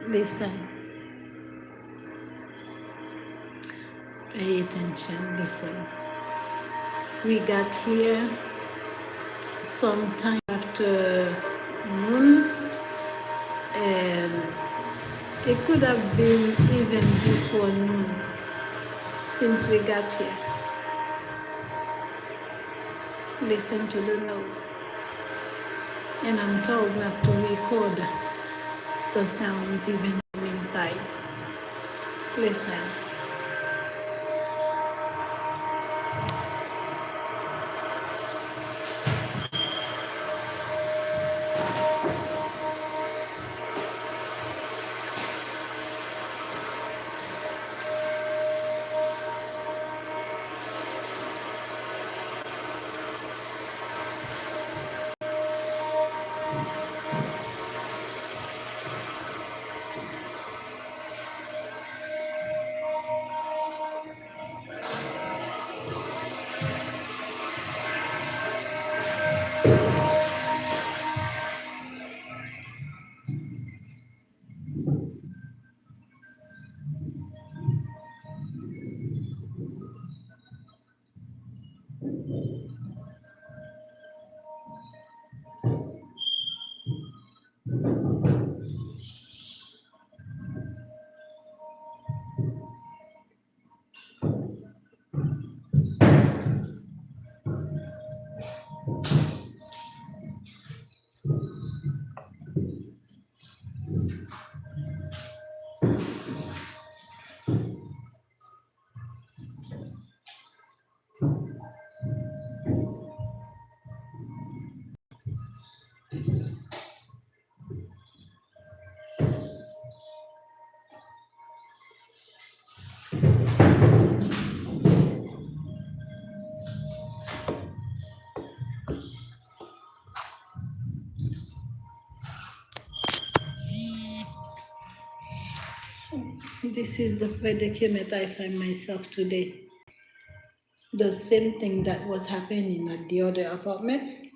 Listen. Pay attention. Listen. We got here sometime after noon, and it could have been even before noon since we got here. Listen to the noise. And I'm told not to record the sounds even inside. Listen. This is the predicament I find myself today. The same thing that was happening at the other apartment.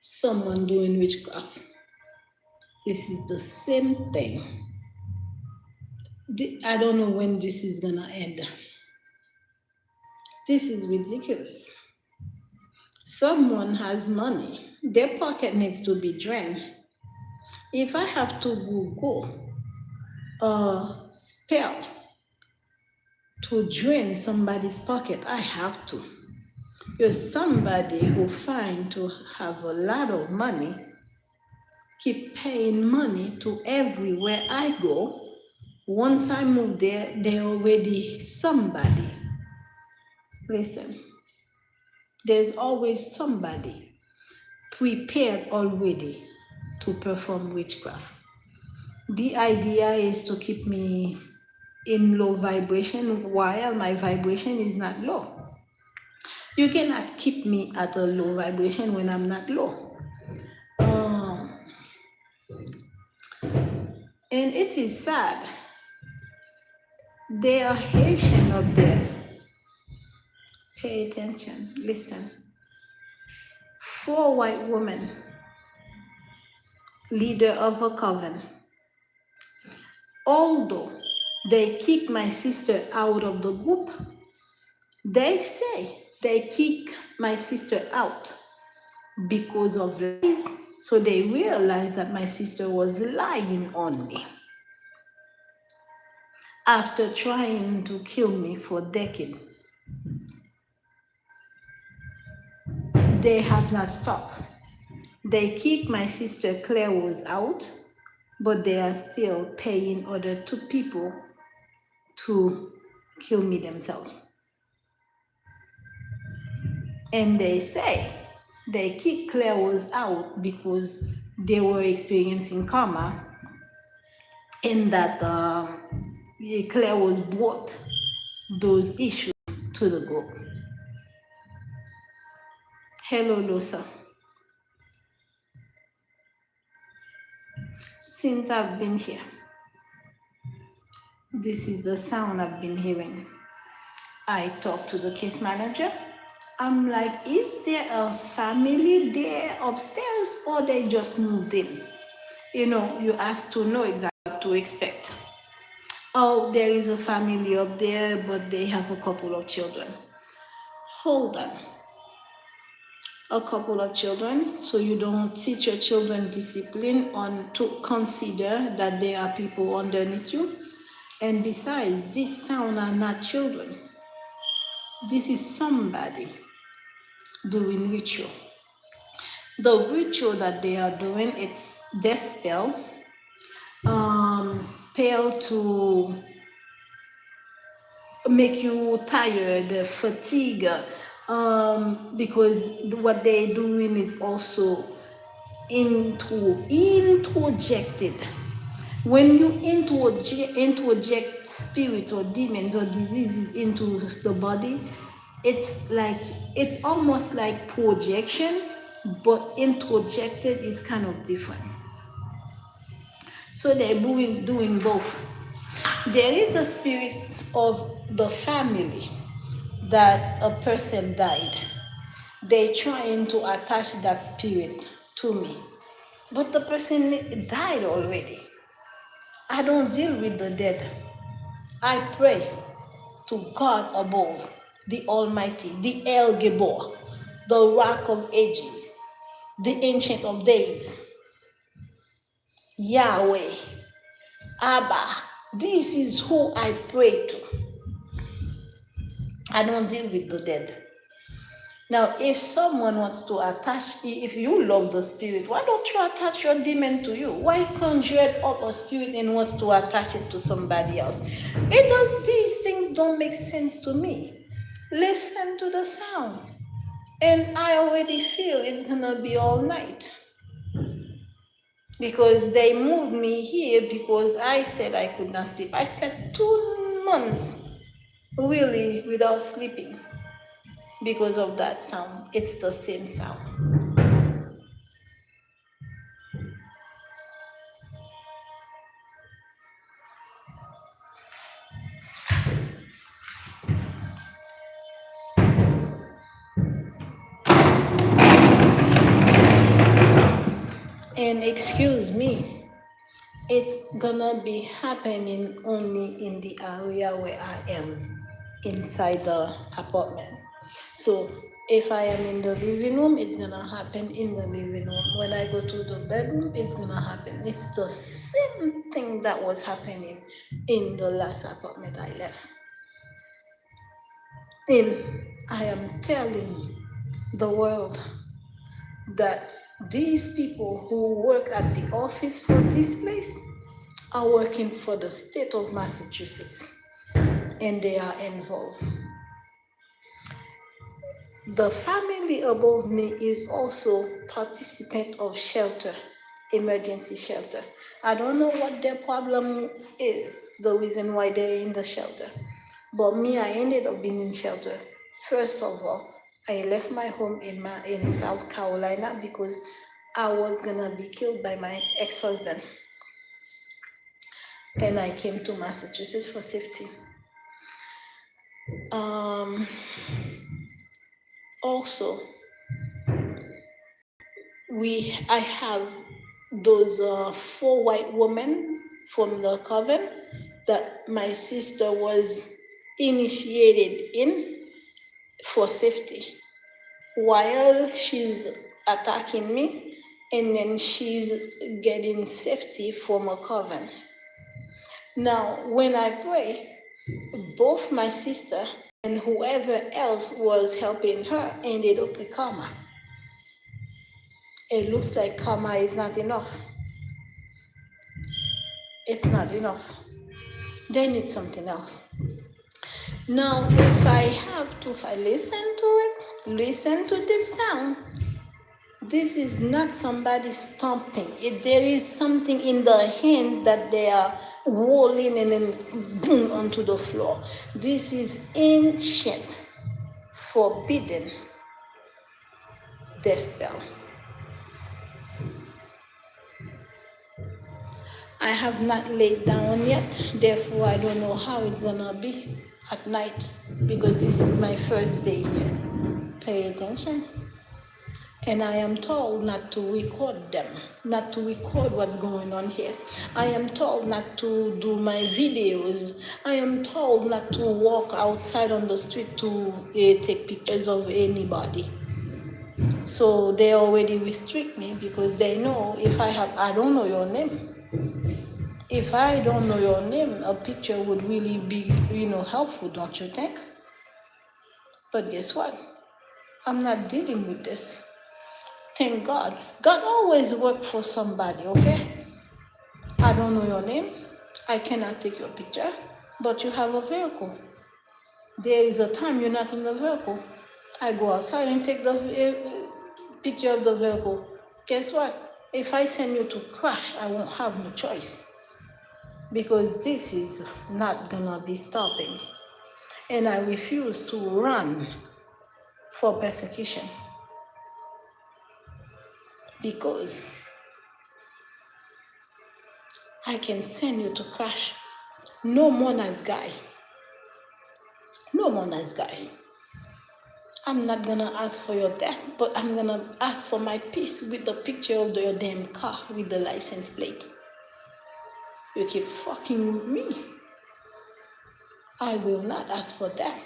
Someone doing witchcraft. This is the same thing. I don't know when this is gonna end. This is ridiculous. Someone has money. Their pocket needs to be drained. If I have to Google a spell to drain somebody's pocket, I have to. You're somebody who find to have a lot of money, keep paying money to everywhere I go. Once I move there, they're already somebody. Listen, there's always somebody prepared already to perform witchcraft. The idea is to keep me in low vibration while my vibration is not low. You cannot keep me at a low vibration when I'm not low. And it is sad. They are Haitian up there. Pay attention, listen. 4 white women, leader of a coven. Although they kicked my sister out of the group, they say they kicked my sister out because of lies. So they realized that my sister was lying on me. After trying to kill me for decades, they have not stopped. They kicked my sister Claire was out, but they are still paying other 2 people to kill me themselves. And they say they kicked Claire was out because they were experiencing karma, and that Claire was brought those issues to the group. Hello, Lusa. Since I've been here, this is the sound I've been hearing. I talked to the case manager. I'm like, is there a family there upstairs or they just moved in? You know, you ask to know exactly what what to expect. Oh, there is a family up there, but they have a couple of children. Hold on. A couple of children, so you don't teach your children discipline on to consider that there are people underneath you. And besides, these sound are not children. This is somebody doing ritual. The ritual that they are doing, it's death spell, spell to make you tired, fatigue, because what they're doing is also introjected. When you introject spirits or demons or diseases into the body, it's almost like projection, but introjected is kind of different. So they're doing both. There is a spirit of the family that a person died. They're trying to attach that spirit to me. But the person died already. I don't deal with the dead. I pray to God above, the Almighty, the El Gibor, the Rock of Ages, the Ancient of Days, Yahweh, Abba. This is who I pray to. I don't deal with the dead. Now, if someone wants to attach, if you love the spirit, why don't you attach your demon to you? Why conjure up a spirit and wants to attach it to somebody else? These things don't make sense to me. Listen to the sound. And I already feel it's gonna be all night. Because they moved me here because I said I could not sleep. I spent 2 months really without sleeping because of that sound. It's the same sound. And excuse me, it's gonna be happening only in the area where I am, inside the apartment. So if I am in the living room, it's gonna happen in the living room. When I go to the bedroom, it's gonna happen. It's the same thing that was happening in the last apartment I left. And I am telling the world that these people who work at the office for this place are working for the state of Massachusetts, and they are involved. The family above me is also participant of shelter, emergency shelter. I don't know what their problem is, the reason why they're in the shelter. But me, I ended up being in shelter. First of all, I left my home in South Carolina because I was gonna be killed by my ex-husband. And I came to Massachusetts for safety. Also, I have those 4 white women from the coven that my sister was initiated in for safety. While she's attacking me, and then she's getting safety from a coven. Now, when I pray, both my sister and whoever else was helping her ended up with karma. It looks like karma is not enough. It's not enough. They need something else. Now, if I listen to it, listen to this sound, this is not somebody stomping. There is something in the hands that they are rolling and then boom onto the floor. This is ancient, forbidden death spell. I have not laid down yet, therefore I don't know how it's gonna be at night because this is my first day here. Pay attention. And I am told not to record them, not to record what's going on here. I am told not to do my videos. I am told not to walk outside on the street to take pictures of anybody. So they already restrict me because they know I don't know your name. If I don't know your name, a picture would really be, helpful, don't you think? But guess what? I'm not dealing with this. Thank God. God always works for somebody, okay? I don't know your name. I cannot take your picture, but you have a vehicle. There is a time you're not in the vehicle. I go outside and take the picture of the vehicle. Guess what? If I send you to crash, I won't have no choice. Because this is not gonna be stopping. And I refuse to run for persecution. Because I can send you to crash. No more nice guy. No more nice guys. I'm not gonna ask for your death, but I'm gonna ask for my peace with the picture of your damn car with the license plate. You keep fucking with me. I will not ask for that.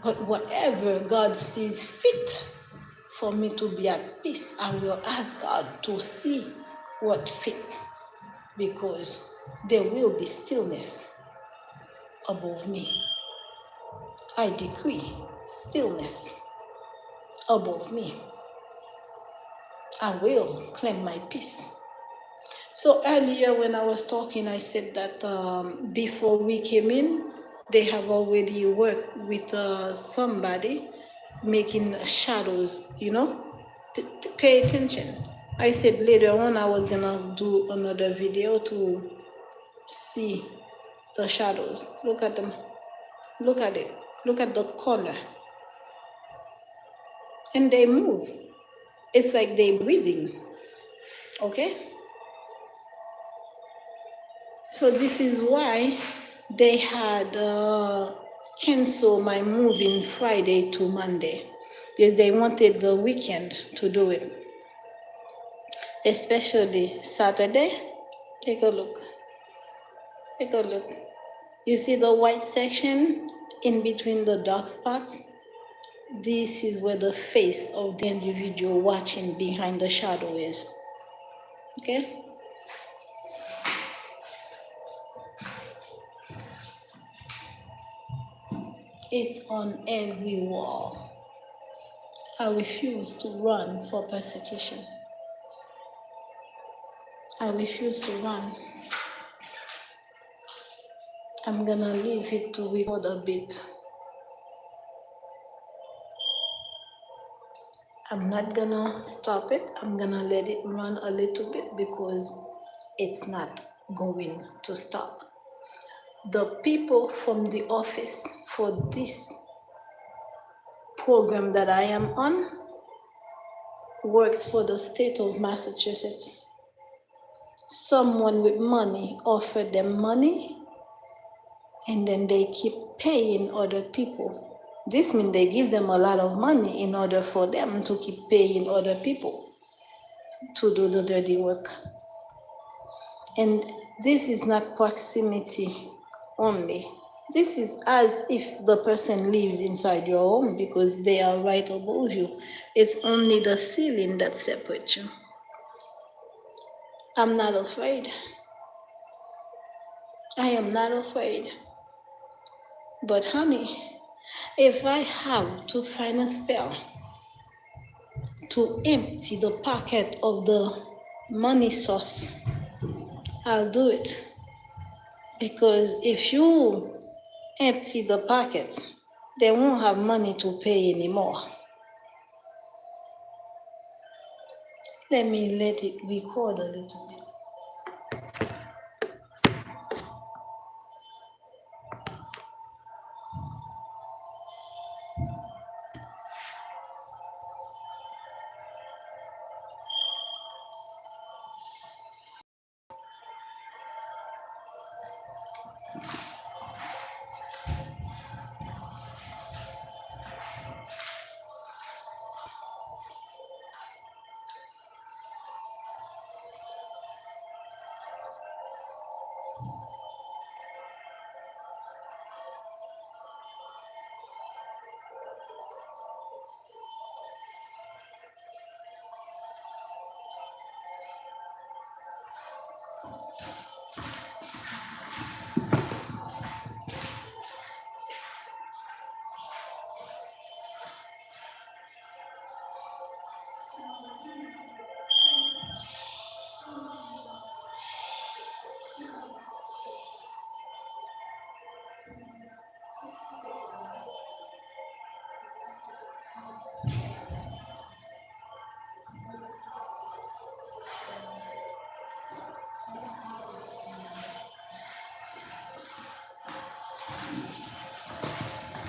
But whatever God sees fit for me to be at peace, I will ask God to see what fit, because there will be stillness above me. I decree stillness above me. I will claim my peace. So earlier when I was talking, I said that before we came in, they have already worked with somebody making shadows, pay attention. I said later on I was gonna do another video to see the shadows. Look at them. Look at it. Look at the corner. And they move. It's like they're breathing. Okay? So this is why they had canceled my moving Friday to Monday, because they wanted the weekend to do it, especially Saturday. Take a look. Take a look. You see the white section in between the dark spots? This is where the face of the individual watching behind the shadow is. Okay? It's on every wall. I refuse to run for persecution. I refuse to run. I'm gonna leave it to record a bit. I'm not gonna stop it. I'm gonna let it run a little bit because it's not going to stop. The people from the office for this program that I am on works for the state of Massachusetts. Someone with money offered them money, and then they keep paying other people. This means they give them a lot of money in order for them to keep paying other people to do the dirty work. And this is not proximity only. This is as if the person lives inside your home because they are right above you. It's only the ceiling that separates you. I'm not afraid. I am not afraid. But honey, if I have to find a spell to empty the pocket of the money source, I'll do it. Because if you empty the pocket, they won't have money to pay anymore. Let me let it record a little bit.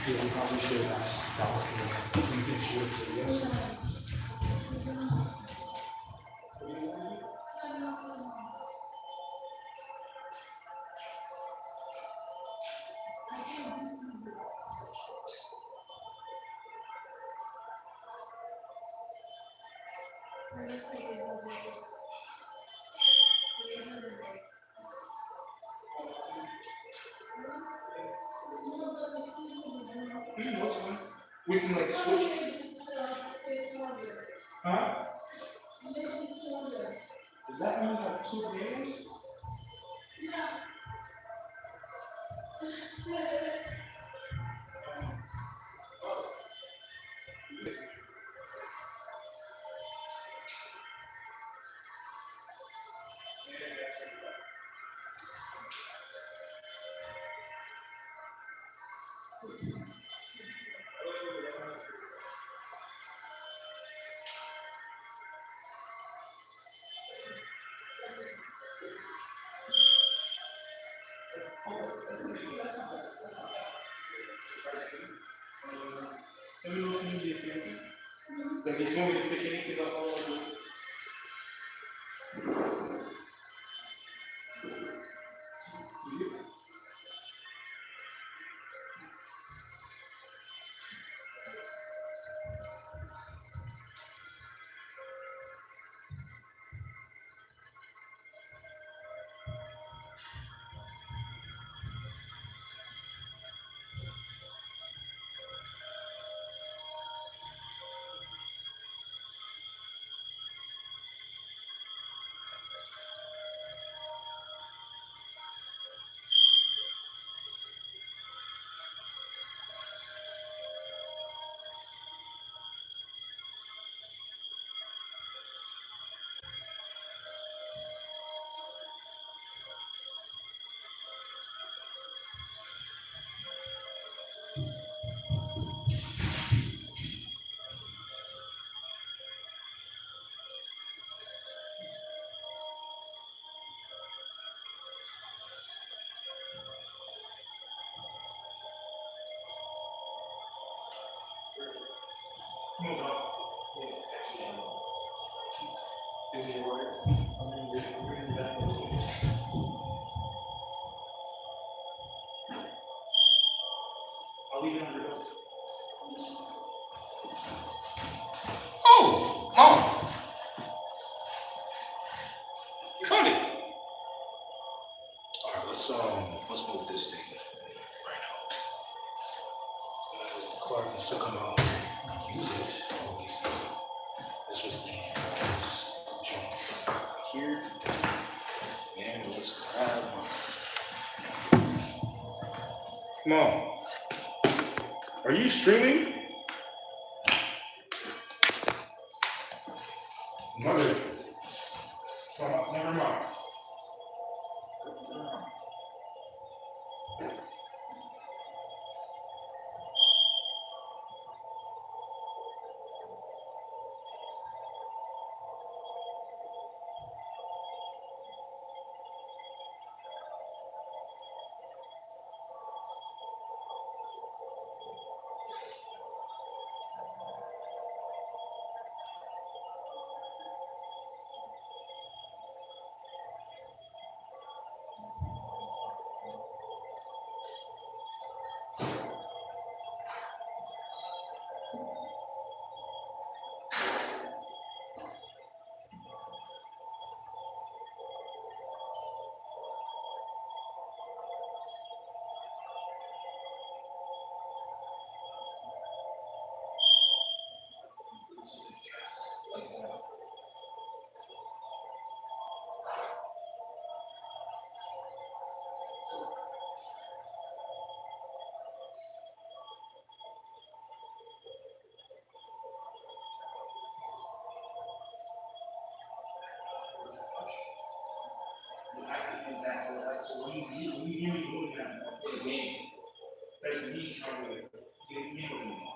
Yeah, we probably should have asked Dollar Tree. You think she would say yes? What's fine. We can like switch. Huh? Does that mean like two games? Let me know if you need anything. Like if you want me to pick anything up, I'll do it. No, no. Yeah, actually, is he alright? I mean, we're in the back of the I'll leave it on your notes. Oh, Mom, you found it. All right, let's move this thing right now. Clark can still come out and use it. At least let's just leave this jump here, and let's grab. Mom, are you streaming? Mother, never mind. Exactly. So when you hear me doing that in the game, that's me trying to get me what I need.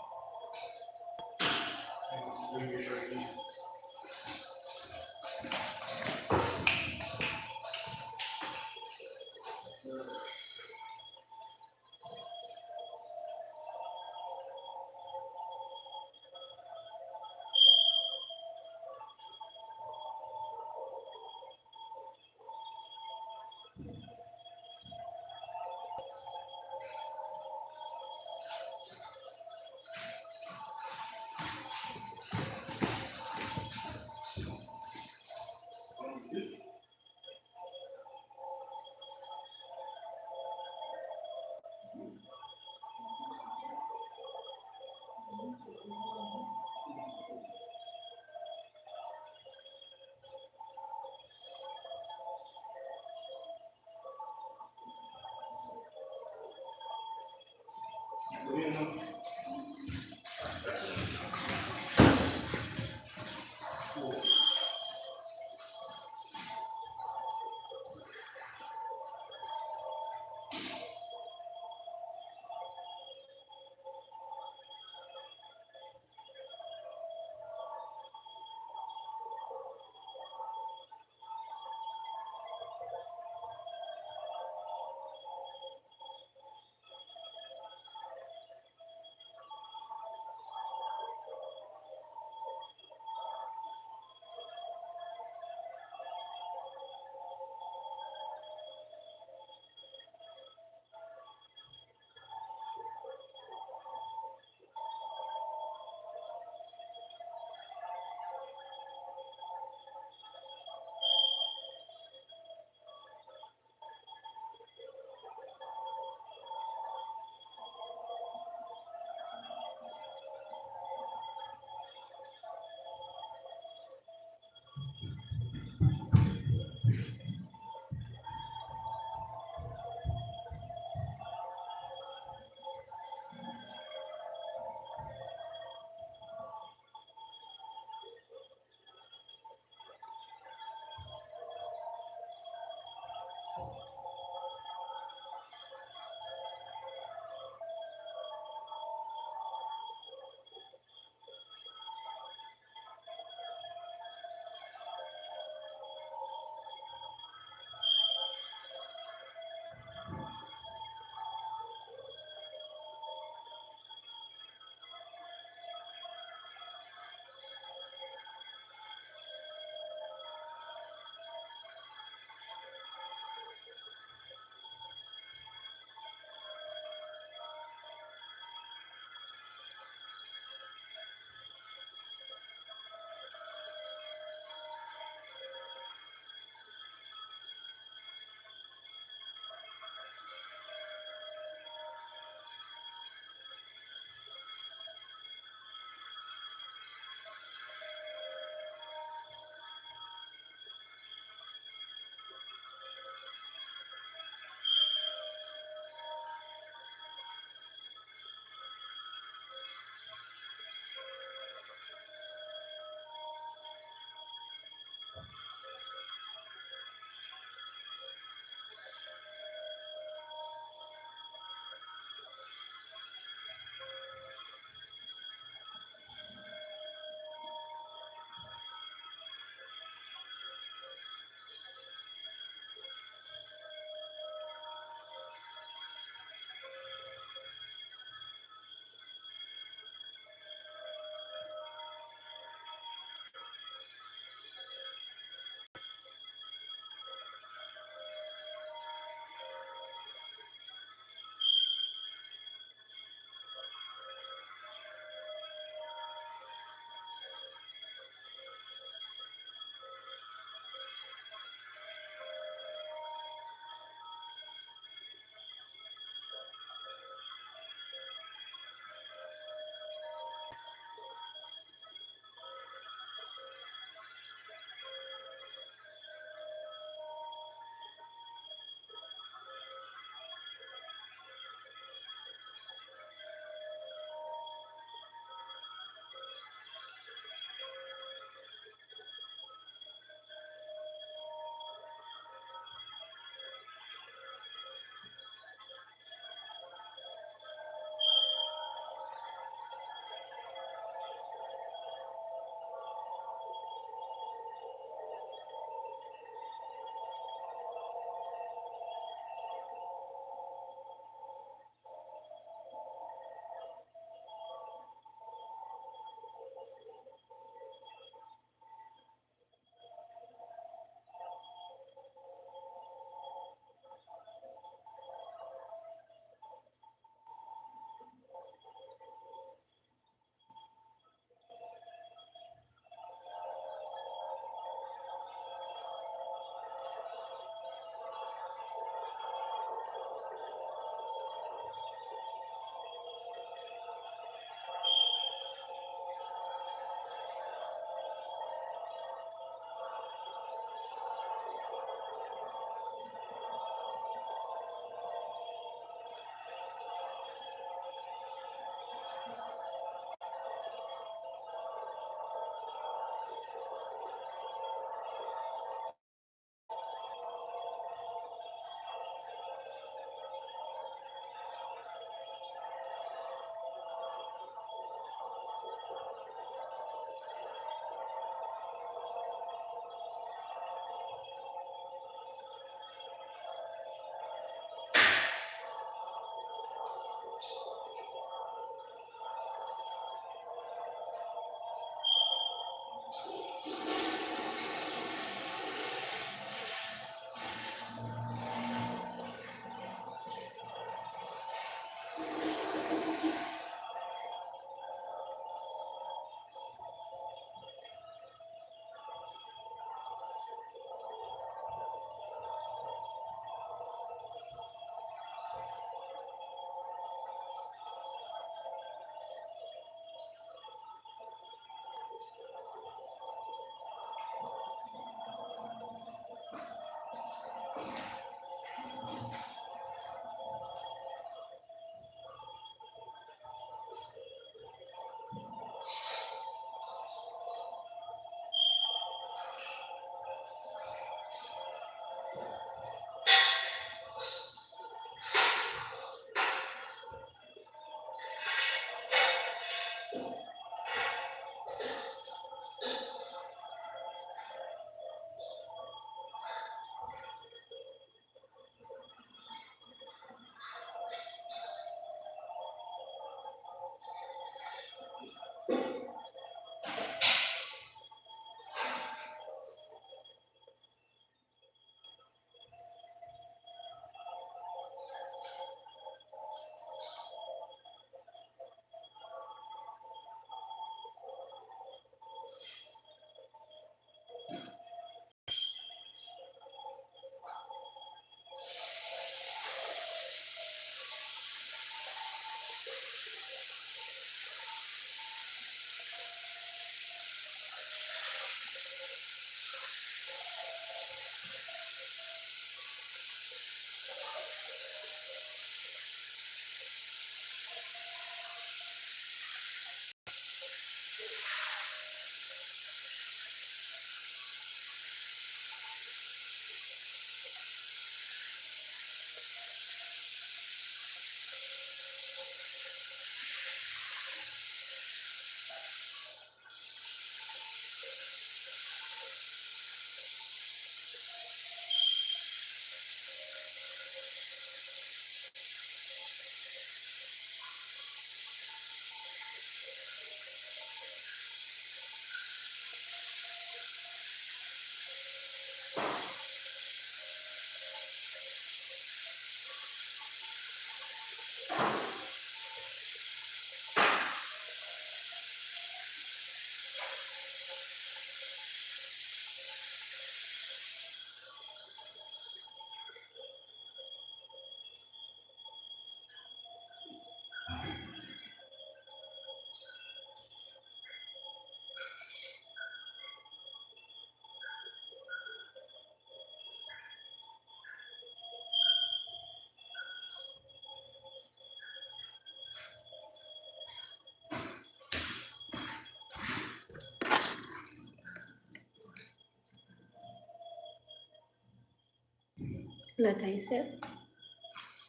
Like I said,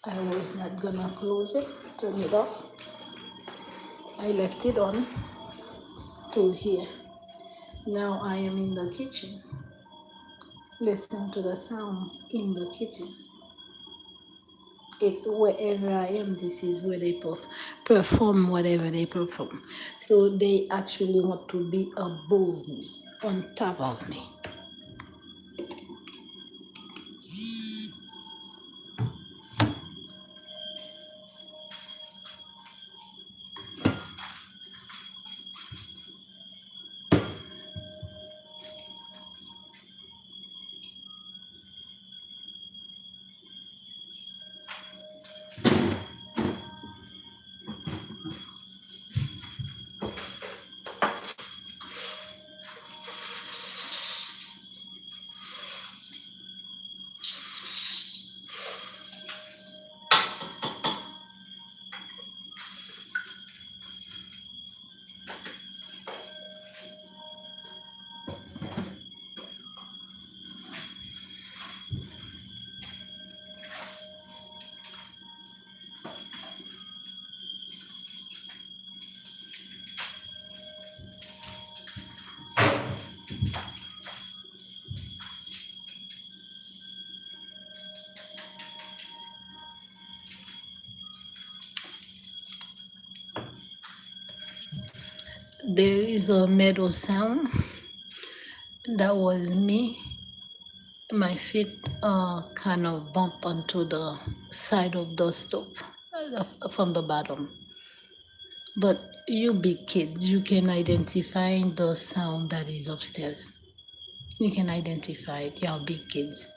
I was not gonna close it, turn it off. I left it on to here. Now I am in the kitchen. Listen to the sound in the kitchen. It's wherever I am, this is where they perform whatever they perform. So they actually want to be above me, on top of me. There is a metal sound. That was me. My feet kind of bump onto the side of the stove from the bottom. But you big kids, you can identify the sound that is upstairs. You can identify it. You're big kids.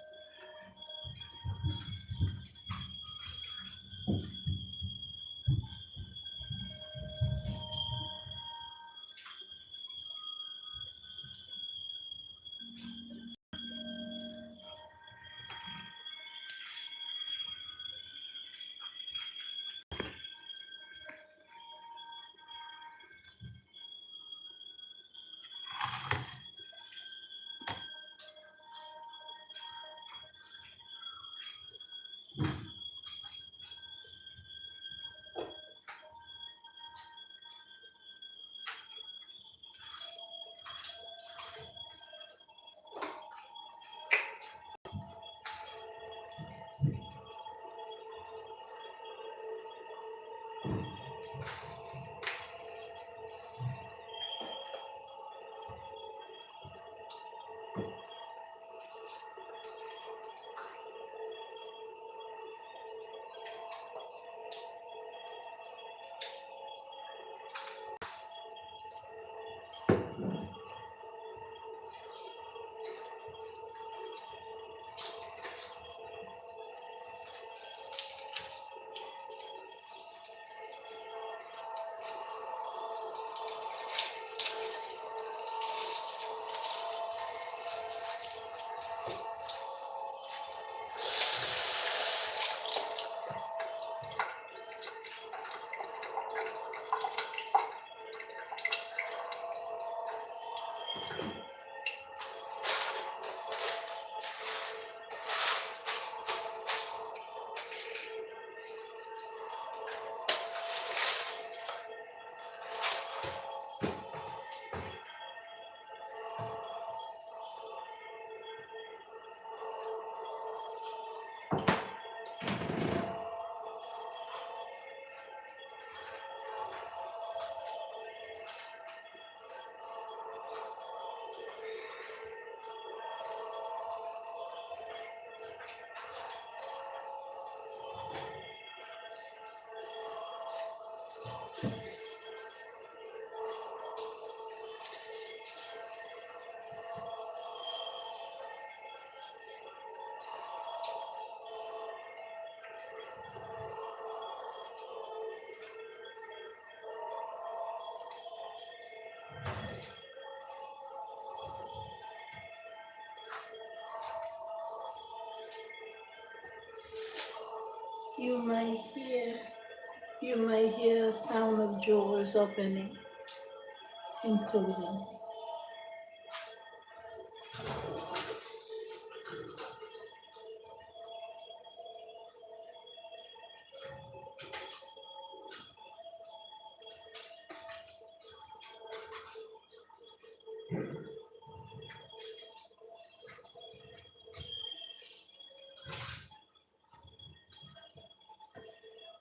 You might hear you might hear sound of drawers opening and closing.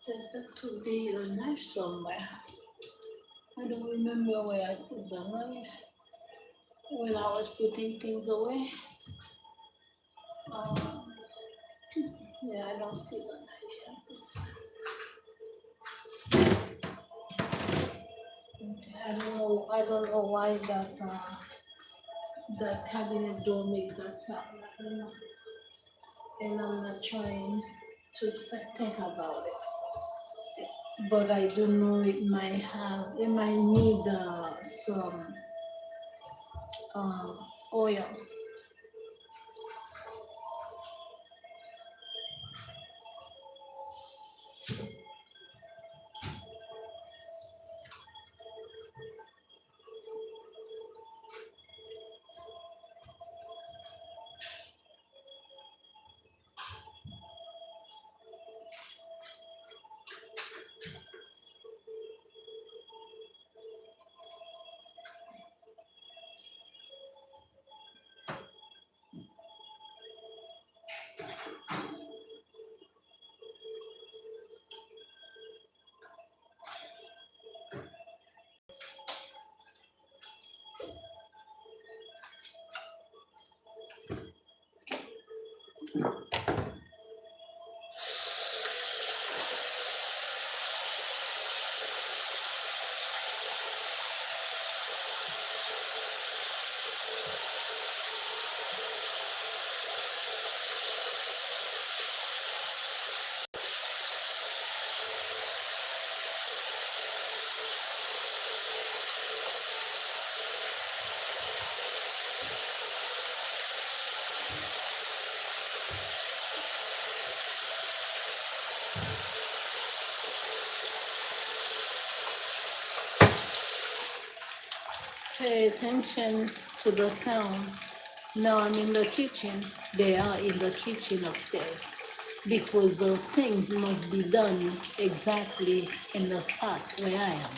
There's got to be a knife somewhere. I don't remember where I put the knife when I was putting things away. Um, yeah, I don't see the knife here. Okay, I don't know why that cabinet door makes that sound. I don't know. And I'm not trying to think about it. But I do know it might need some um, oil. Pay attention to the sound. Now I'm in the kitchen. They are in the kitchen upstairs because the things must be done exactly in the spot where I am.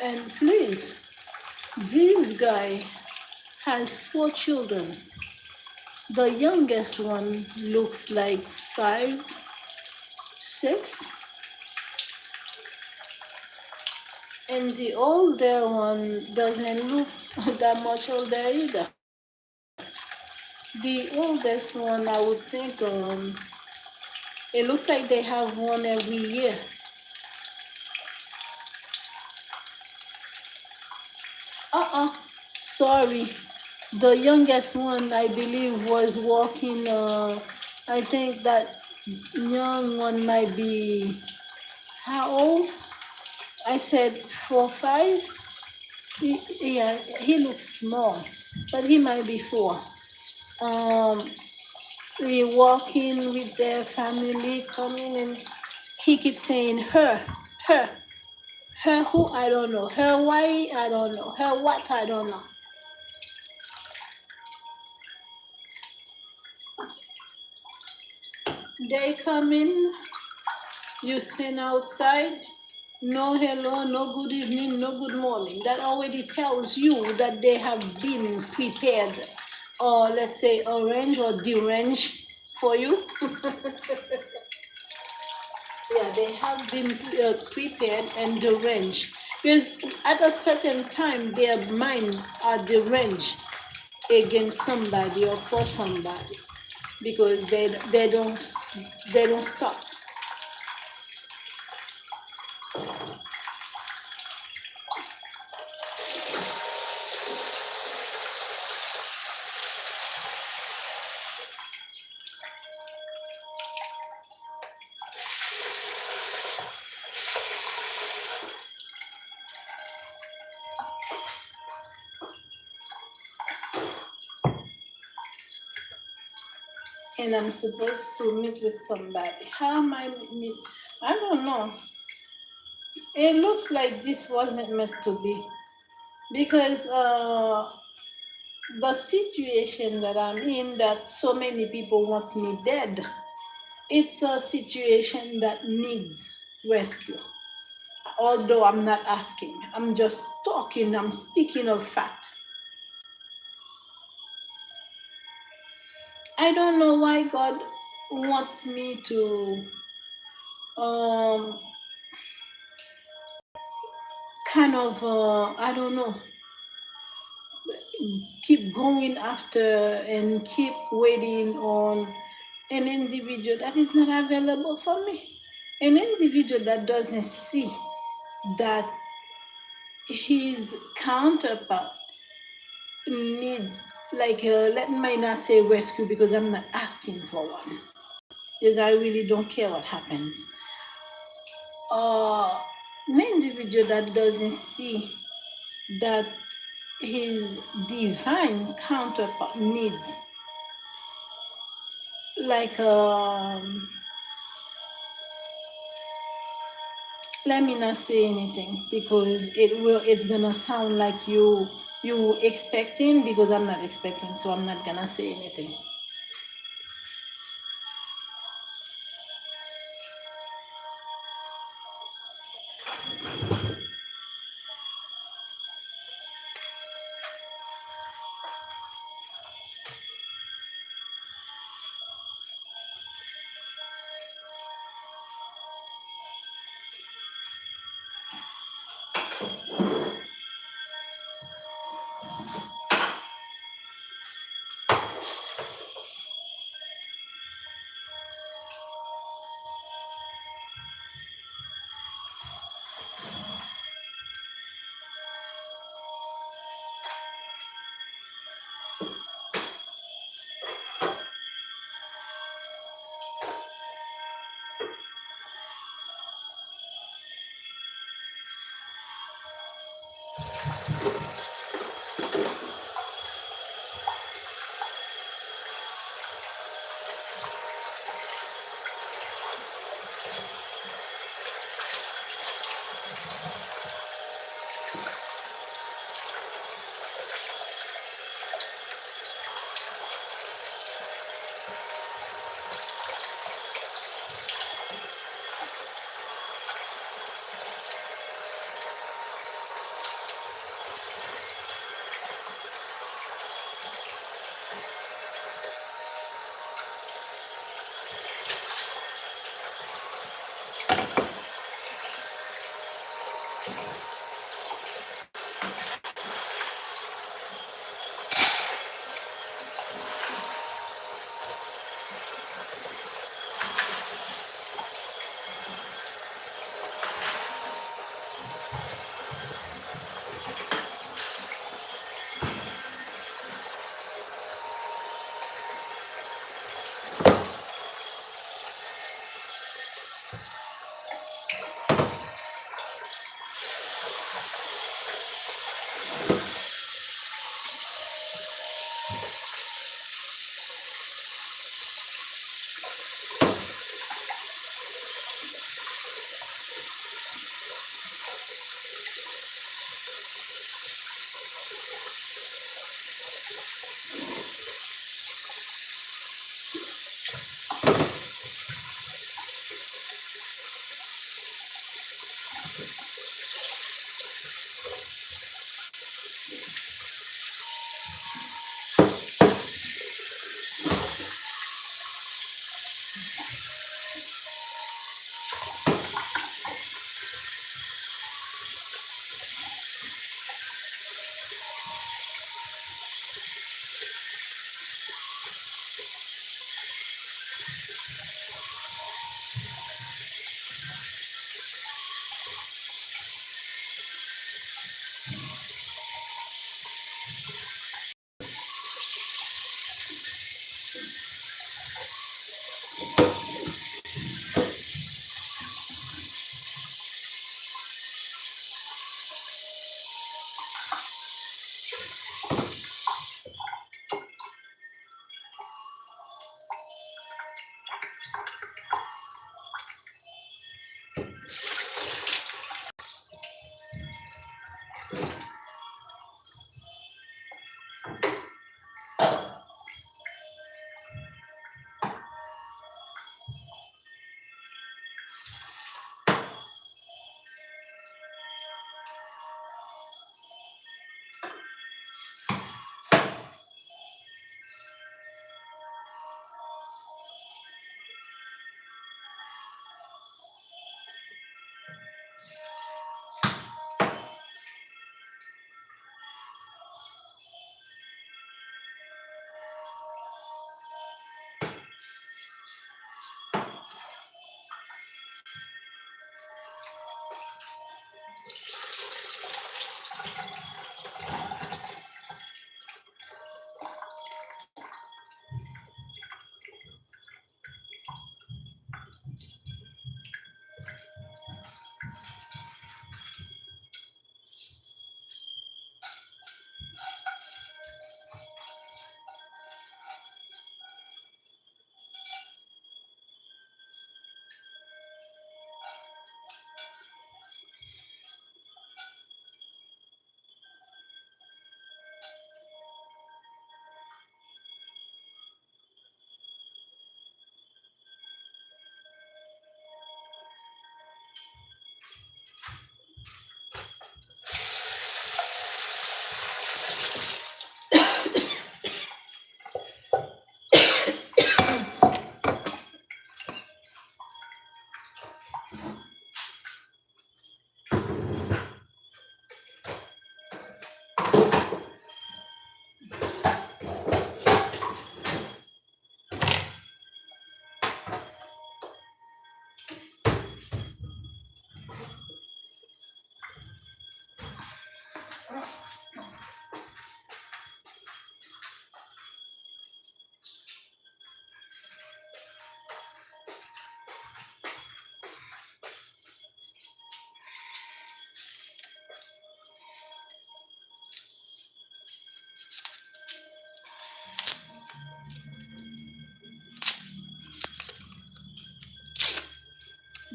And please, this guy has 4 children. The youngest one looks like 5, 6, and the older one doesn't look that much older either. The oldest one, I would think, it looks like they have one every year. Uh-uh, sorry. The youngest one, I believe, was walking. I think that young one might be how old? I said 4, 5. Yeah, he looks small, but he might be 4. Um, we walking with their family coming, and he keeps saying her, her who I don't know, her why I don't know, her what I don't know. They come in, you stand outside, no hello, no good evening, no good morning. That already tells you that they have been prepared, or let's say arranged or deranged for you. Yeah, they have been prepared and deranged. Because at a certain time, their mind are deranged against somebody or for somebody because they don't stop. And I'm supposed to meet with somebody. How am I meet? I don't know. It looks like this wasn't meant to be because the situation that I'm in, that so many people want me dead, it's a situation that needs rescue. Although I'm not asking, I'm just talking, I'm speaking of fact. I don't know why God wants me to um, kind of, I don't know, keep going after and keep waiting on an individual that is not available for me. An individual that doesn't see that his counterpart needs, like, let me not say rescue because I'm not asking for one, because I really don't care what happens. Uh, an individual that doesn't see that his divine counterpart needs, like, let me not say anything because it's gonna sound like you expecting, because I'm not expecting, so I'm not gonna say anything.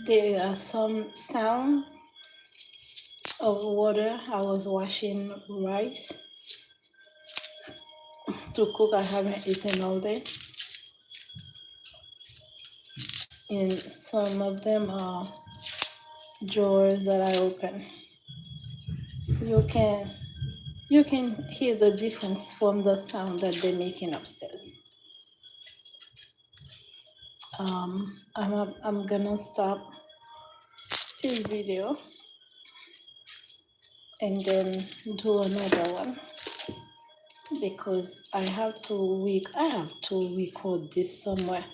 There are some sound of water. I was washing rice to cook. I haven't eaten all day. And some of them are drawers that I open. You can you can hear the difference from the sound that they're making upstairs. I'm gonna stop this video and then do another one because I have to record this somewhere.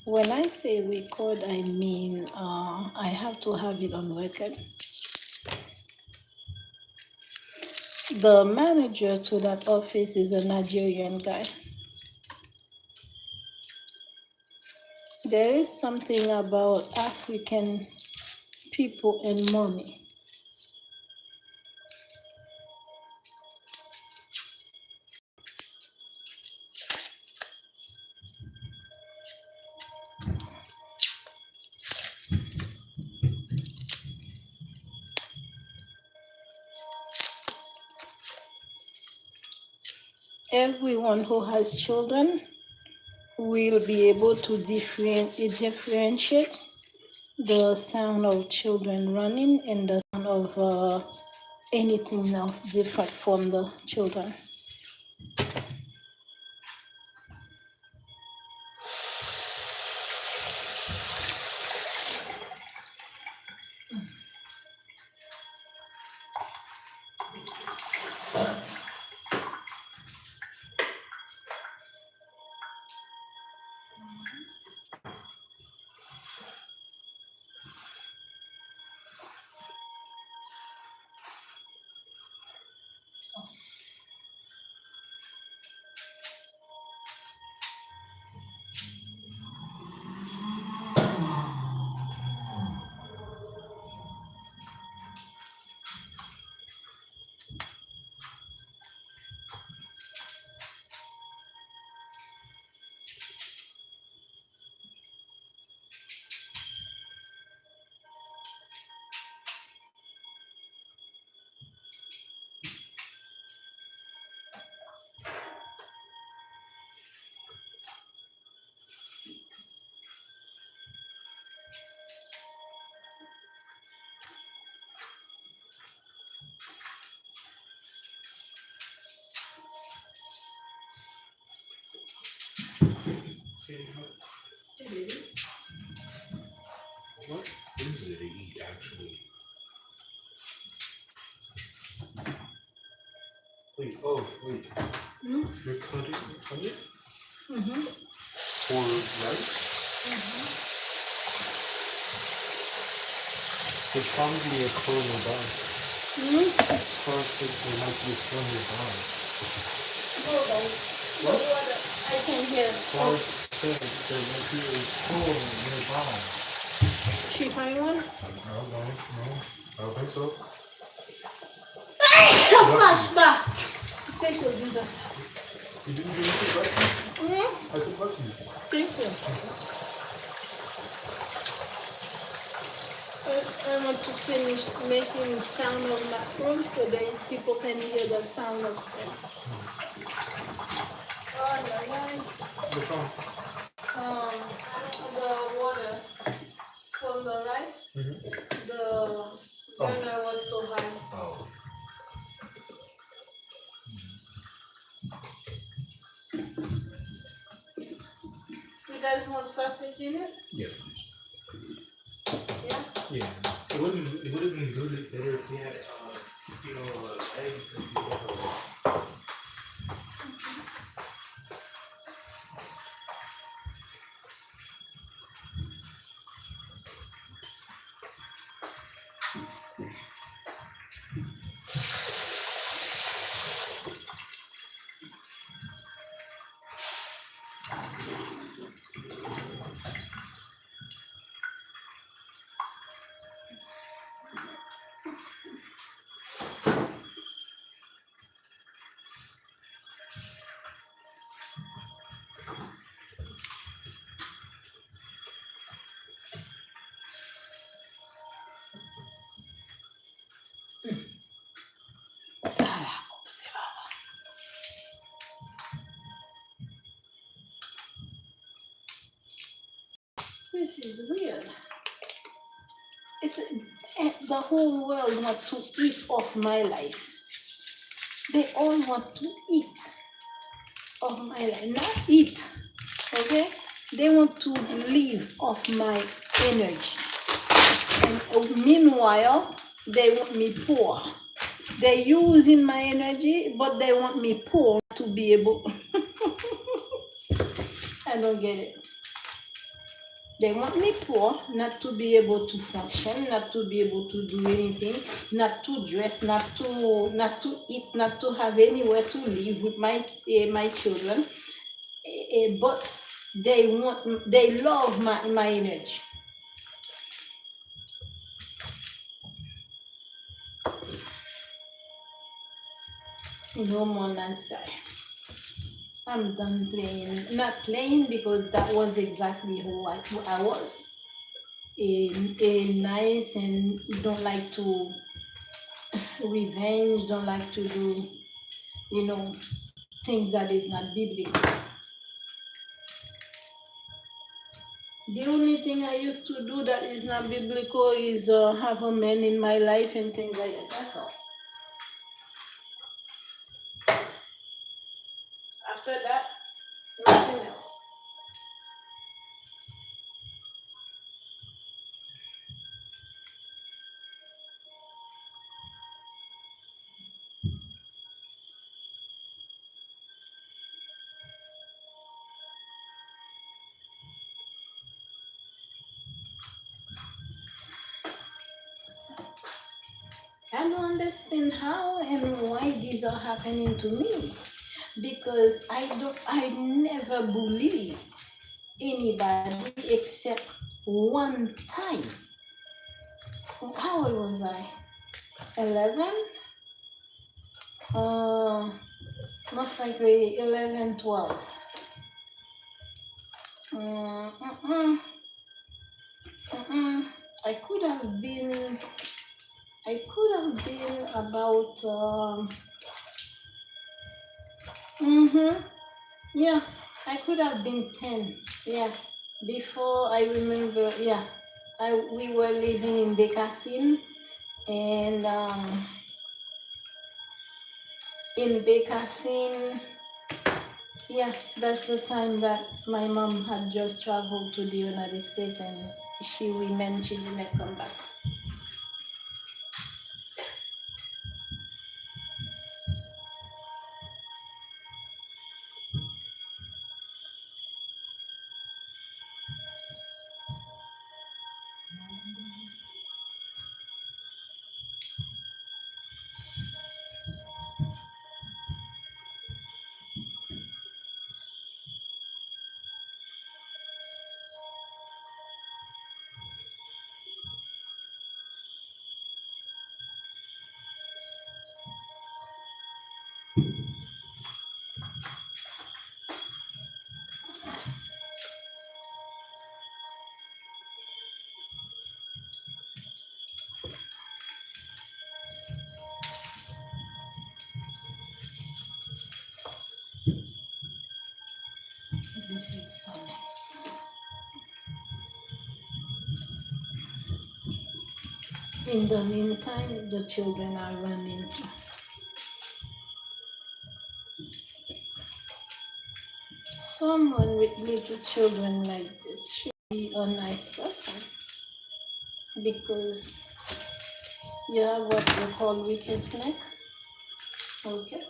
When I say record, I mean I have to have it on record. The manager to that office is a Nigerian guy. There is something about African people and money. Everyone who has children will be able to differentiate the sound of children running and the sound of anything else different from the children. Oh, wait. Hmm? You're cutting onion Mm-hmm. for rice? There's probably a store nearby. Hmm? Carl said there might be a store nearby. Hold on. The What? water. I can hear. Carl said there might be a store nearby. She find one? No. I don't think so. Flashback. Thank you, Jesus. You didn't do anything, right? Hmm? I said bless you. Thank you. I want to finish making sound of my room so that people can hear the sound of stairs. Oh, no. What's wrong? Um, the water from the rice, the burner was too high. Oh. You guys want sausage in it? Yeah. Yeah? Yeah. It would have been good better if we had eggs and This is weird. It's the whole world want to eat off my life. They all want to eat of my life, not eat, okay? They want to live off my energy. And meanwhile, they want me poor. They're using my energy, but they want me poor to be able. I don't get it. They want me poor, not to be able to function, not to be able to do anything, not to dress, not to eat, not to have anywhere to live with my children. But they love my energy. No more nice guy. I'm done playing. Not playing because that was exactly who I was. A nice and don't like to revenge, don't like to do, things that is not biblical. The only thing I used to do that is not biblical is have a man in my life and things like that. That's all. After that, nothing else. I don't understand how and why these are happening to me because I never believe anybody except one time. How old was I? 11? Most likely 11, 12. Mm, mm-mm, mm-mm. I could have been about yeah, I could have been 10. Yeah. Before I remember, yeah. We were living in Bekassin and in Bekassin, yeah, that's the time that my mom had just traveled to the United States and she didn't come back. This is funny. In the meantime, the children are running too. Someone with little children like this should be a nice person because you have what they call wicked snake. Okay.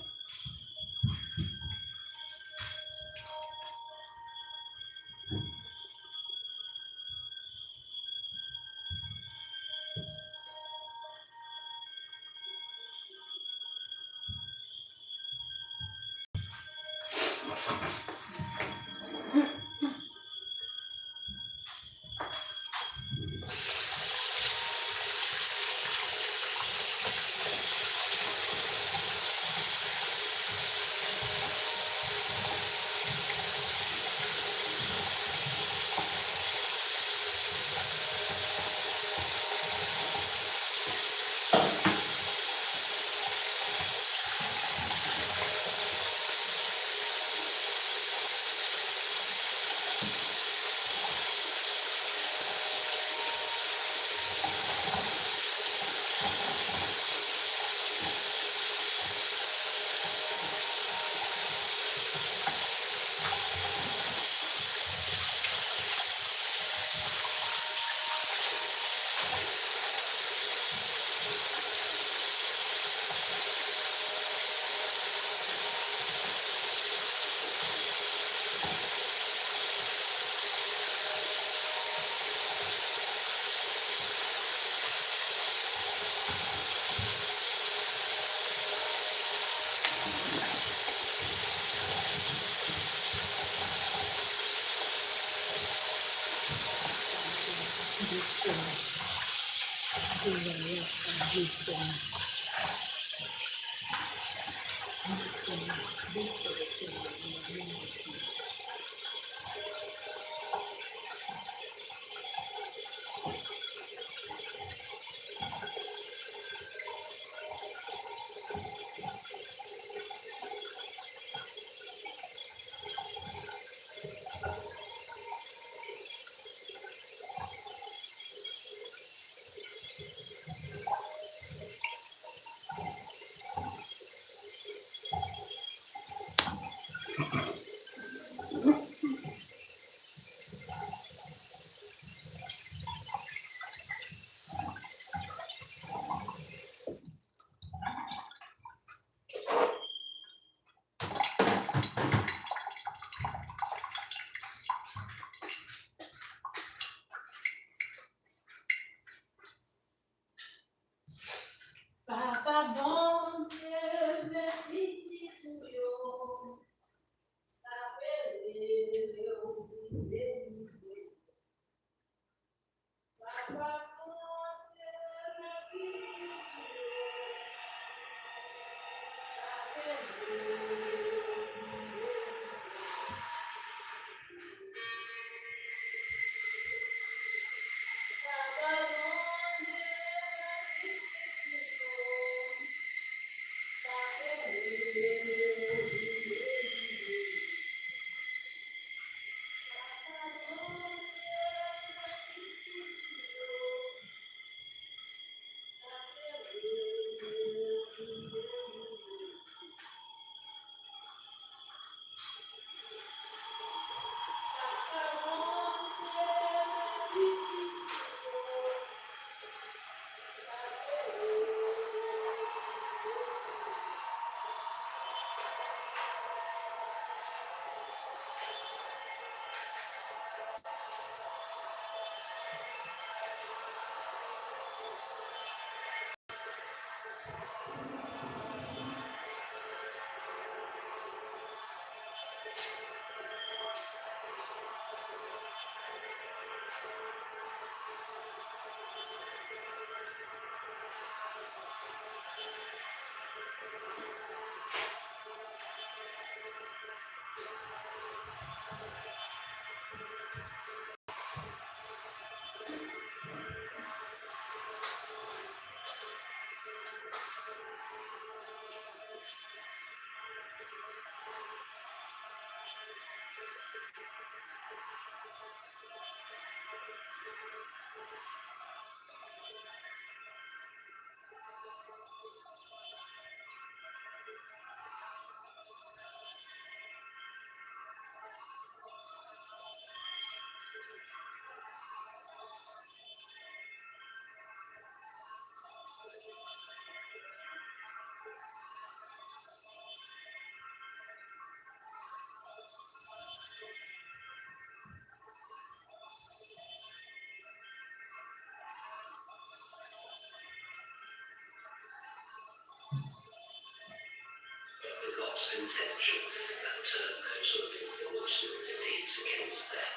With lots of intention and turn those awful thoughts and deeds against them.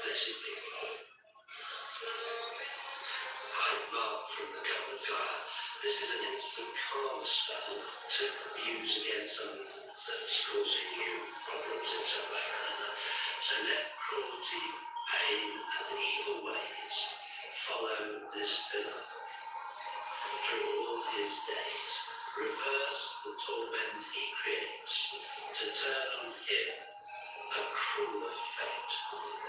Blessed be. Hide mark from the covenant God. This is an instant calm spell to use against someone that's causing you problems in some way or another. So let cruelty, pain, and evil ways follow this villain through all his days. Reverse the torment he creates to turn on him a crueler fate.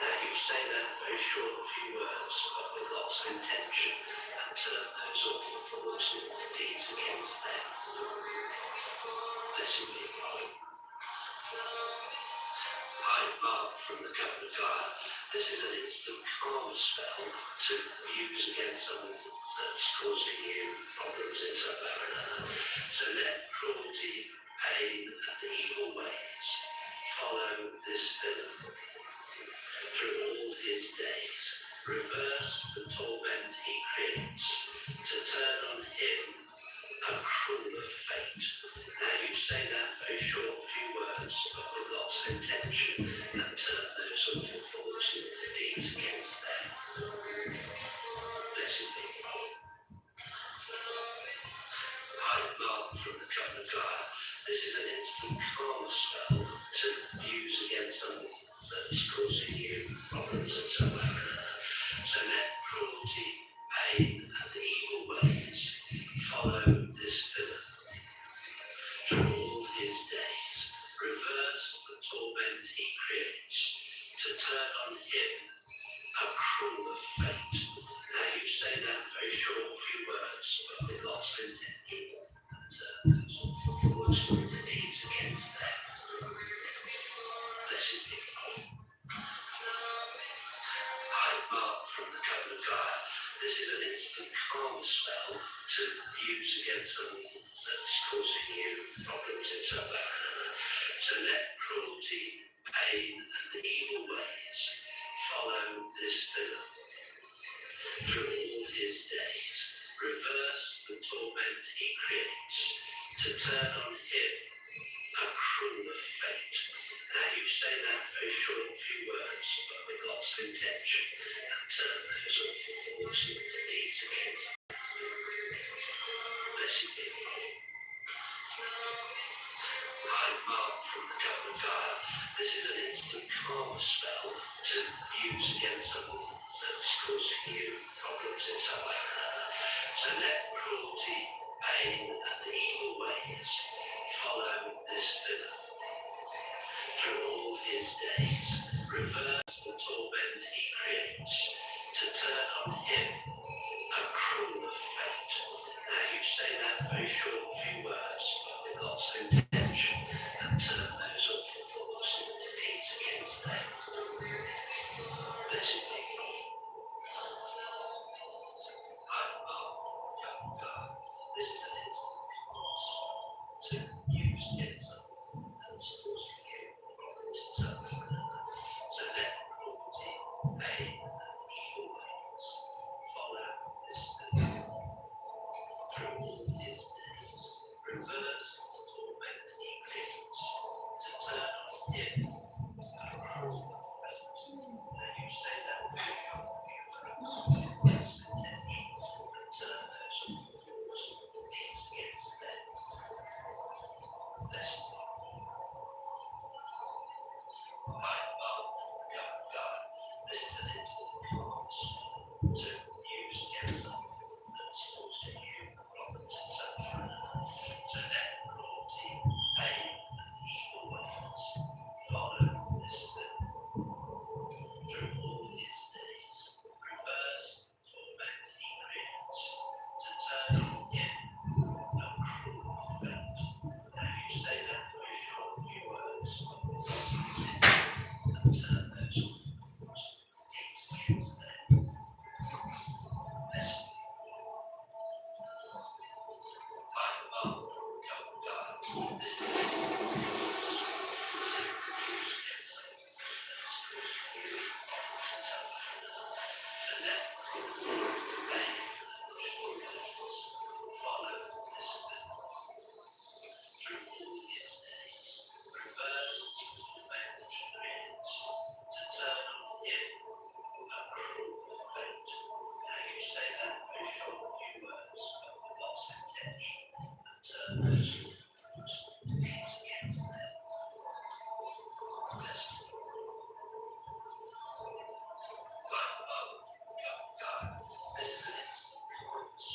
Now you say that very short few words, but with lots of intention, and turn those awful thoughts and deeds against them. Blessed be. Hide mark from the covenant God. This is an instant calm spell to use against someone that's causing you problems in some way or another. So let cruelty, pain, and evil ways follow this villain through all his days. Reverse the torment he creates to turn on him a crueler fate. Now you say that very short few words, but with lots of intention, and turn those awful thoughts and deeds against them. Blessed be. Hide mark from the covenant God. This is an instant calm spell to use against someone that's causing you problems in some way or another. So let cruelty, pain, and evil ways follow this villain through all his days. Reverse the torment he creates to turn on him a crueler fate. Now you say that very short few words, but with lots of intention, and those awful thoughts and deeds against them. Blessed be. Hide mark from the covenant God. This is an instant calm spell to use against someone that's causing you problems in some way or another. So let cruelty, pain, and evil ways follow this villain through all his days. Reverse the torment he creates to turn on him a crueler fate. Now you say that very short few words, but with lots of intention, and turn those awful thoughts and deeds against them. Blessed be. Hide mark from the covenant God. This is an instant calm spell to use against someone that's causing you problems in some way or another. So let cruelty, pain, and evil ways follow this villain through all his days. Reverse the torment he creates to turn on him a crueler fate. Now you say that very short few words, but with lots of intention, and turn those awful thoughts and deeds against and turn those thoughts against them. Bless me. I am above the cover of God. This is an instant promise to use against something that's causing you problems in some way or another. So let cruelty, pain, and difficulties follow this will. Through all his days, refers to the torment he creates, to turn on him a cruel fate. Now you say that very short few words, but with lots of intention, and turn those thoughts against them. Bless me. Climb above the cover of God. This is an instant promise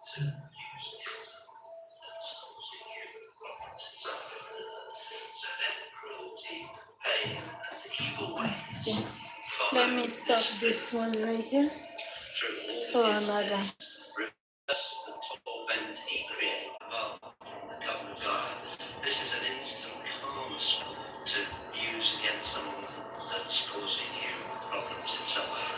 to use against something that's causing you problems in some way or another. So let cruelty, pain, and evil ways Okay. follow Let me stop this one right here through all for his another. days. Reverse the torment he created above the cover of God. This is an